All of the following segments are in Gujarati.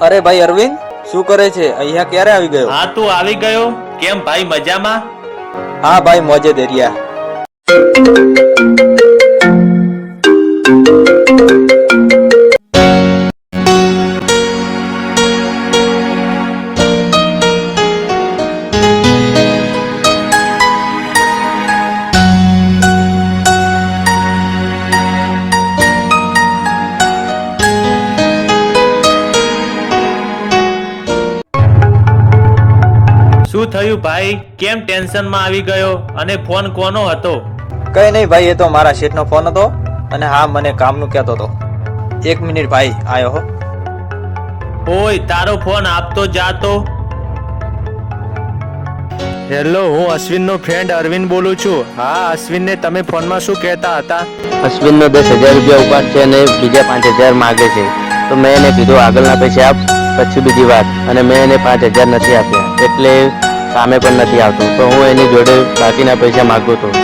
અરે ભાઈ અરવિંદ, શું કરે છે? અહીંયા ક્યારે આવી ગયો? હા, તું આવી ગયો. કેમ ભાઈ, મજામાં? હા ભાઈ, મોજે દરિયા. શું થયું ભાઈ? કેમ ટેન્શનમાં આવી ગયો? અને ફોન કોનો હતો? કઈ નહીં ભાઈ, એ તો મારા શેઠનો ફોન હતો અને હા, મને કામનું કહેતો હતો. 1 મિનિટ ભાઈ, આયો હો. ઓય, તારો ફોન આપતો જાતો. હેલો, હું અશ્વિનનો ફ્રેન્ડ અરવિંદ બોલું છું. હા અશ્વિનને તમે ફોનમાં શું કહેતા હતા? અશ્વિનનો 10,000 રૂપિયા ઉપાડ છે અને બીજા 5,000 માગે છે. તો મેં એને કીધું આગળના પૈસા આપ, પછી બીજી વાત. અને મેં એને 5,000 નથી આપ્યા, એટલે કામે પણ નથી આવતો. તો હું એની જોડે બાકીના પૈસા માગું છું.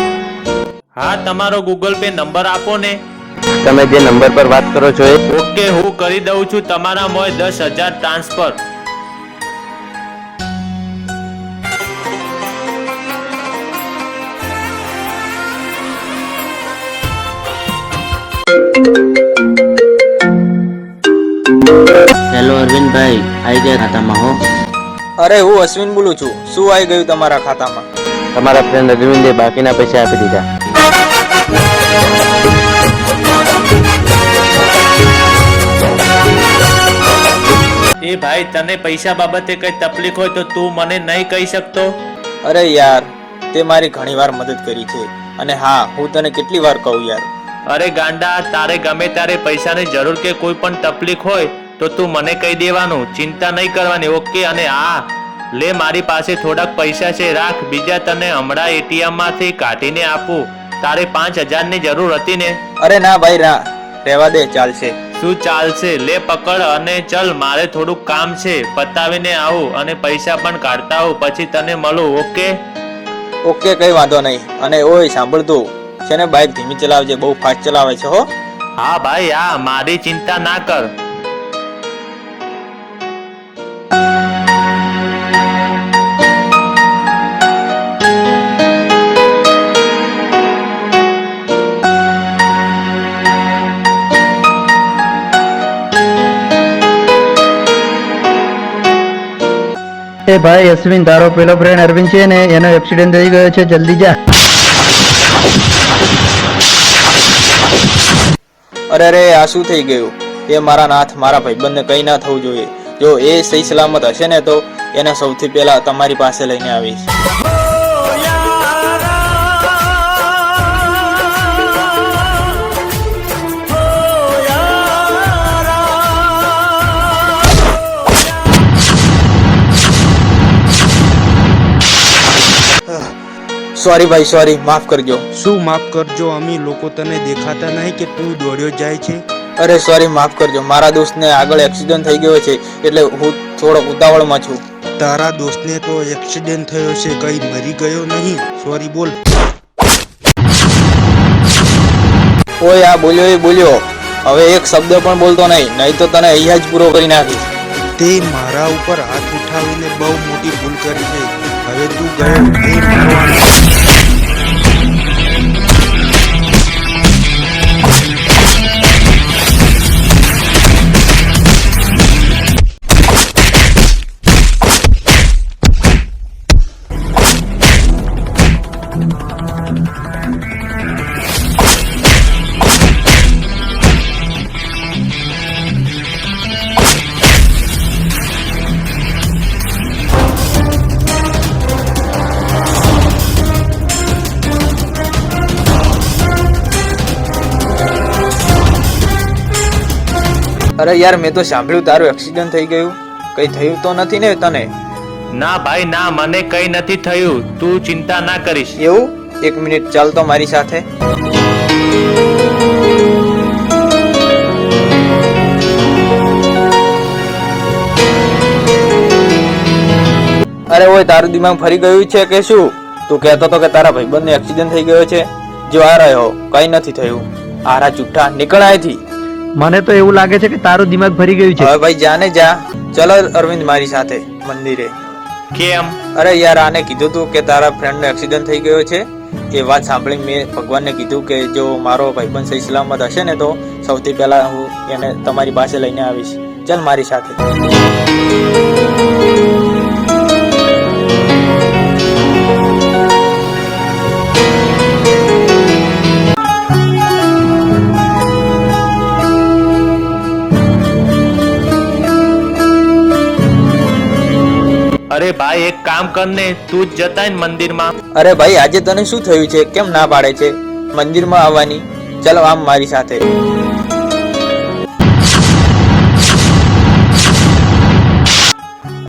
હા, તમારો ગૂગલ પે નંબર આપો ને. તમે જે નંબર પર વાત કરો છો એ. ઓકે, હું કરી દઉં છું તમારા મોય 10,000 ટ્રાન્સફર. હેલો અરવિંદભાઈ, આવી ગયા ખાતામાં હો. અરે હું અશ્વિન બોલું છું. શું આવી ગયું તમારા ખાતામાં? તમારા ફ્રેન્ડ અરવિંદે બાકીના પૈસા આપી દીધા. એ ભાઈ, તને પૈસા બાબતે કઈ તકલીફ હોય તો તું મને નહીં કહી શકતો? અરે યાર, તે મારી ઘણી વાર મદદ કરી છે અને હા, હું તને કેટલી વાર કહું યાર. અરે ગાંડા, તારે ગમે ત્યારે પૈસાની જરૂર કે કોઈ પણ તકલીફ હોય તો તું મને કહી દેવાનું, ચિંતા નહીં કરવાની. ઓકે? અને હા, લે, મારી પાસે થોડાક પૈસા છે, રાખ. બીજા તને હમણાં એટીએમ માંથી કાઢીને આપું. તારે 5,000 ની જરૂર હતી ને? અરે ના ભાઈ ના, રહેવા દે, ચાલશે. શું ચાલશે? લે, પકડ અને ચલ, મારે થોડુંક કામ છે, પતાવીને આવું અને પૈસા પણ કાઢતા આવું, પછી તને મળું. ઓકે? ઓકે, કઈ વાંધો નહીં. અને ઓય સાંભળતું છે ને, બાઇક ધીમી ચલાવજે, બહુ ફાસ્ટ ચલાવે છે હો. હા ભાઈ, હા, મારી ચિંતા ના કર. એ ભાઈ અશ્વિન, તારો પેલો ફ્રેન્ડ અરવિંદ છે ને, એનો એક્સિડન્ટ થઈ ગયો છે, જલ્દી જા. અરે અરે, આ શું થઈ ગયું? એ મારા નાથ, મારા ભાઈબંધને કઈ ના થવું જોઈએ. જો એ સહી સલામત હશે ને, તો એને સૌથી પહેલા તમારી પાસે લઈને આવીશ. સોરી ભાઈ, સોરી, માફ કરજો. શું માફ કરજો? અમે લોકો તને દેખાતા નહીં કે તું દોડ્યો જાય છે? અરે સોરી, માફ કરજો. મારા દોસ્તને આગળ એક્સિડન્ટ થઈ ગયો છે, એટલે હું થોડો ઉતાવળમાં છું. તારા દોસ્તને તો એક્સિડન્ટ થયો છે, કઈ મરી ગયો નહીં? સોરી બોલ. ઓય, આ બોલ્યો એ બોલ્યો. હવે એક શબ્દ પણ બોલતો નહીં તો તને અહીંયા જ પૂરો કરી નાખીશ. તે મારા ઉપર હાથ ઉઠાવીને બહુ મોટી ભૂલ કરી છે. હવે તું ગયો એ મારવાનો. અરે યાર, મેં તો સાંભળ્યું તારું એક્સિડન્ટ થઈ ગયું. કઈ થયું તો નથી ને તને? ના ભાઈ ના, મને કઈ નથી થયું, તું ચિંતા ના કરીશ. એવું? 1 મિનિટ ચાલ તો મારી સાથે. અરે ઓય, તારું દિમાગ ફરી ગયું છે કે શું? તું કહેતો હતો કે તારા ભાઈબંધને એક્સિડન્ટ થઈ ગયો છે. જો આ રહ્યો, કઈ નથી થયું. આરા ચૂઠા, નીકળ અહીંથી. મને તો એવું લાગે છે કે તારું દિમાગ ભરી ગયું છે. હવે ભાઈ જાને જા. ચલો અરવિંદ મારી સાથે મંદિરે. કેમ? અરે યાર, આને કીધું તું કે તારા ફ્રેન્ડનો એક્સિડન્ટ થઈ ગયો છે. એ વાત સાંભળી મેં ભગવાનને કીધું કે જો મારો ભાઈબંધ સહી સલામત હશે ને તો સૌથી પહેલા હું એને તમારી પાસે લઈને આવીશ. ચાલ મારી સાથે. અરે ભાઈ એક કામ કર ને, તું જ જતા ને મંદિરમાં. અરે ભાઈ, આજે તને શું થયું છે? કેમ ના પાડે છે મંદિરમાં આવવાની? ચાલો આમ મારી સાથે.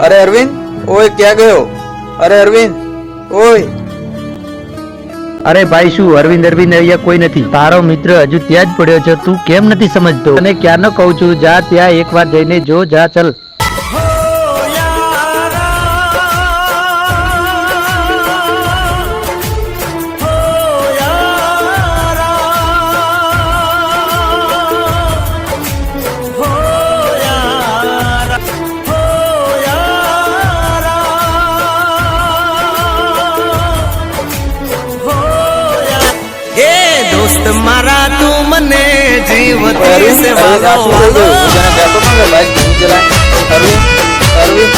અરે અરવિંદ, ઓય ક્યાં ગયો? અરે અરવિંદ, ઓય. અરે ભાઈ, શું અરવિંદ અહીંયા કોઈ નથી. તારો મિત્ર હજુ ત્યાં જ પડ્યો છે. તું કેમ નથી સમજતો? અને ક્યારનો કહું છું, જા ત્યાં એકવાર જઈને જો. જા ચલ. દોસ્ત મારા તું મને જીવતી અરવિંદ, સેવા અરે આ શું થઈ ગયું? હું તને કહેતો હતો ને બાઈક ધીમી ચલાય. અરવિંદ, અરવિંદ.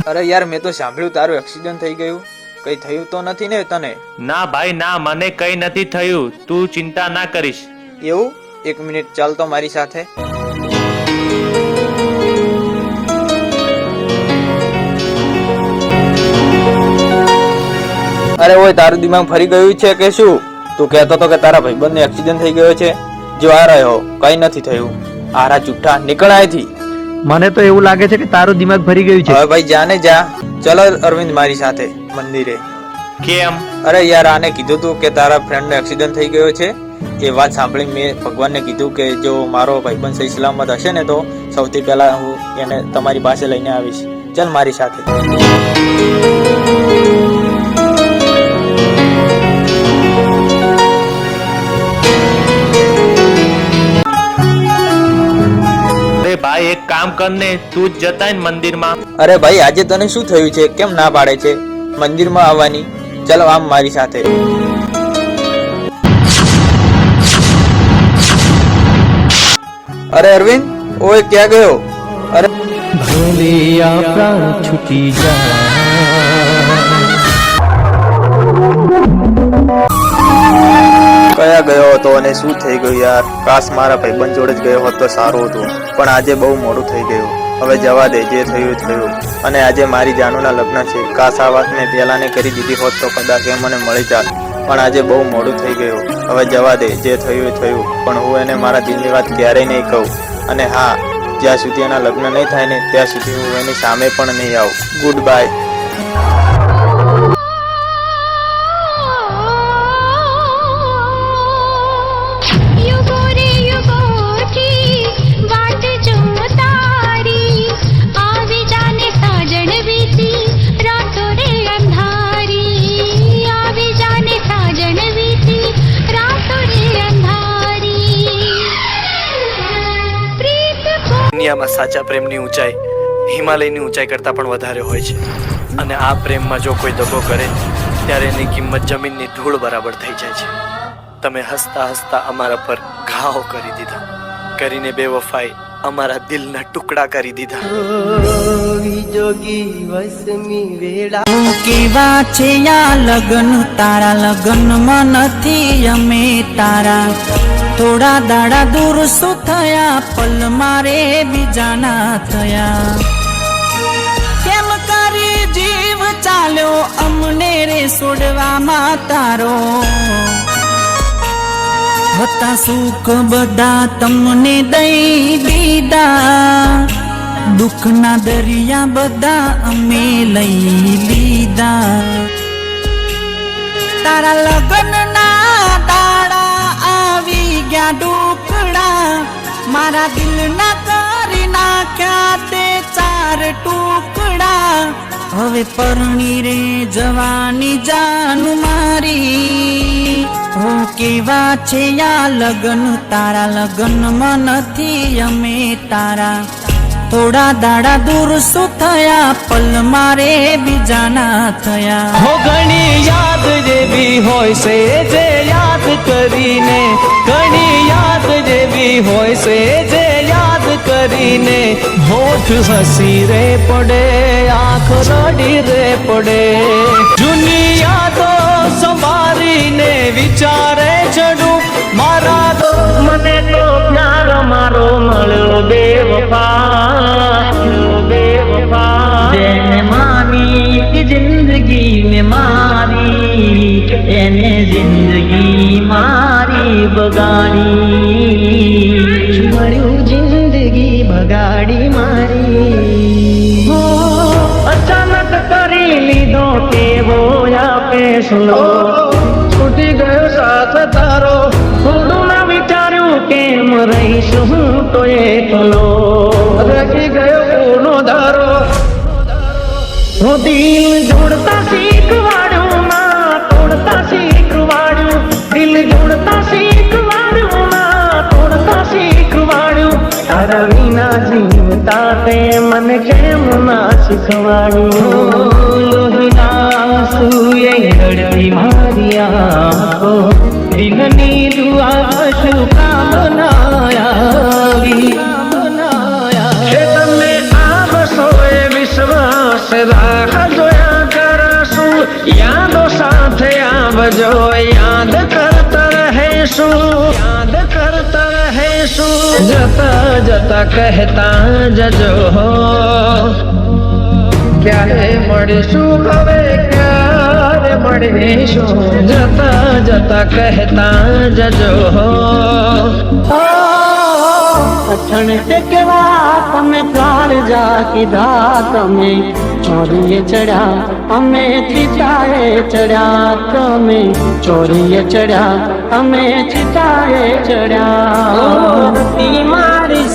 અરે યાર, મેં તો સાંભળ્યું તારું એક્સિડન્ટ થઈ ગયું. કઈ થયું તો નથી ને તને? ના ભાઈ ના, મને કઈ નથી થયું, તું ચિંતા ના કરીશ. એવું? એક મિનિટ ચાલ તો મારી સાથે. અરે ઓય, તારું દિમાગ ફરી ગયું છે કે શું? તું કહેતો તો કે તારા ભાઈબંધને એક્સિડન્ટ થઈ ગયો છે. જો આ રહ્યો, કઈ નથી થયું. આરા ચુઠ્ઠા, નીકળ અહીંથી. મને તો એવું લાગે છે કે તારું દિમાગ ભરી ગયું છે. હવે ભાઈ જાને જા. ચલો અરવિંદ મારી સાથે મંદિરે. કેમ? અરે યાર, આને કીધું તું કે તારા ફ્રેન્ડનો એક્સિડન્ટ થઈ ગયો છે. એ વાત સાંભળી મેં ભગવાનને કીધું કે જો મારો ભાઈબંધ સહી સલામત હશે ને તો સૌથી પહેલા હું એને તમારી પાસે લઈને આવીશ. ચાલ મારી સાથે. અરે ભાઈ એક કામ કર ને, તું જ જતા ને મંદિરમાં. અરે ભાઈ, આજે તને શું થયું છે? કેમ ના પાડે છે મંદિરમાં આવવાની? ચાલો આમ મારી સાથે. અરે અરવિંદ, ઓય ક્યાં ગયો? અરે છૂટી જા. કયા ગયો હતો અને શું થઈ ગયું યાર? કાશ મારા ભાઈબંધ જોડે જ ગયો હોત તો સારું હતું, પણ આજે બહુ મોડું થઈ ગયું. હવે જવા દે, જે થયું એ થયું. અને આજે મારી જાનુના લગ્ન છે. કાશ આ વાત મેં પહેલાને કરી દીધી હોત તો કદાચ એ મને મળી જાત, પણ આજે બહુ મોડું થઈ ગયું. હવે જવા દે, જે થયું એ થયું. પણ હું એને મારા દિલની વાત ક્યારેય નહીં કહું. અને હા, જ્યાં સુધી એના લગ્ન નહીં થાય ને ત્યાં સુધી હું એની સામે પણ નહીં આવું. Good bye. દુનિયામાં સાચા પ્રેમની ઊંચાઈ હિમાલયની ઊંચાઈ કરતાં પણ વધારે હોય છે. અને આ પ્રેમમાં જો કોઈ દગો કરે ત્યારે એની કિંમત જમીનની ધૂળ બરાબર થઈ જાય છે. તમે હસતા હસતા અમારા પર ઘાવ કરી દીધા, કરીને બેવફાઈ અમારા દિલના ટુકડા કરી દીધા. કેવા છે આ લગન તારા, લગનમાં નથી અમે તારા. થોડા દાડા દૂર શું થયા, પલ મારે બીજાના થયા. કેમ કરી જીવ ચાલ્યો અમને રે છોડવામાં તારો હતા સુખ બધા તમને દઈ દીધા દુઃખના દરિયા બધા અમે લઈ લીધા તારા લગ્નના દાડા આવી ગયા ડુકડા મારા દિલના કરી નાખ્યા તે 4 ટુકડા હવે પરણી રે જવાની જાન મારી હો કેવા છે યા લગન તારા લગનમાં નથી અમે તારા થોડા દાડા દૂર શું થયા પલ મારે બીજાના થયા હો ઘણી યાદ જેવી હોય છે જે યાદ કરીને ઘણી યાદ જેવી હોય છે જે યાદ કરીને હોઠ હસી રે પડે આંખ રડી રે પડે જૂની યાદો સંભાળીને વિચારે ચડું મારા તો મને તો પ્યાર મારો મળ્યો બેવફા જેને માની જિંદગી में મારી એને જિંદગી મારી બગાડી મળ્યું જિંદગી બગાડી મારી અચાનક કરી લીધો કેવો યા ફેસલો છૂટી ગયો સાથ તારો થોડું ના વિચાર્યું કેમ રહીશું હું તો એકલો રાખી ગયો કોનો ધારો હું દિલ જોડતા શીખવાડ્યું ના તોડતા શીખવાડ્યું દિલ જોડતા શીખવાડ્યું ના તોડતા શીખવાડ્યું તારા વિના જીવતા તે મને કેમ ના શીખવાડ્યું લોહીના સુએ રડતી મારી આંખો દિલની દુઆ શુભકામના આવી તમે આવશો એ વિશ્વાસ રાહ જોયા કરશું યાદો સાથે આવજો યાદ કરતા રહેશું જતા જતા કહેતા જજો ક્યારે મળીશું હવે ક્યારે મળીશું જતા જતા કહેતા જજો અઠણ તે કેવા તમે કાળજા કીધા તમે ચોરીએ ચડ્યા અમે ચિતાએ ચડ્યા તમે ચોરીએ ચડ્યા અમે ચિતાએ ચડ્યા મારી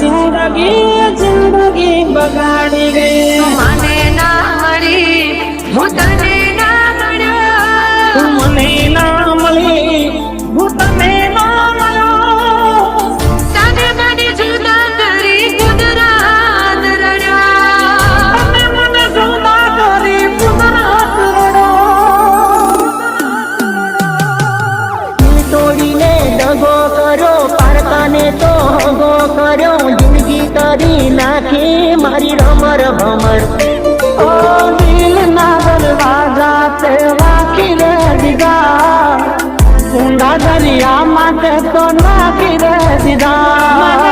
જિંદગી બગાડી ગઈ મને ના મળી હું તને ના મળ્યો મને ના મળી હું તને ના મળ્યો તને મને જુદા કરી કુદરત રડ્યા તમે મને જુદા કરી કુદરત રડ્યો તોડીને દગો કર્યો પારકાને તો હગો કર્યો જિંદગી કરી નાખી મારી રમર ભમર ઓ દિલ ના દરવાજા તે વાકી રે દીધા ઊંડા દરિયા માટે તો નાખી રે દીધા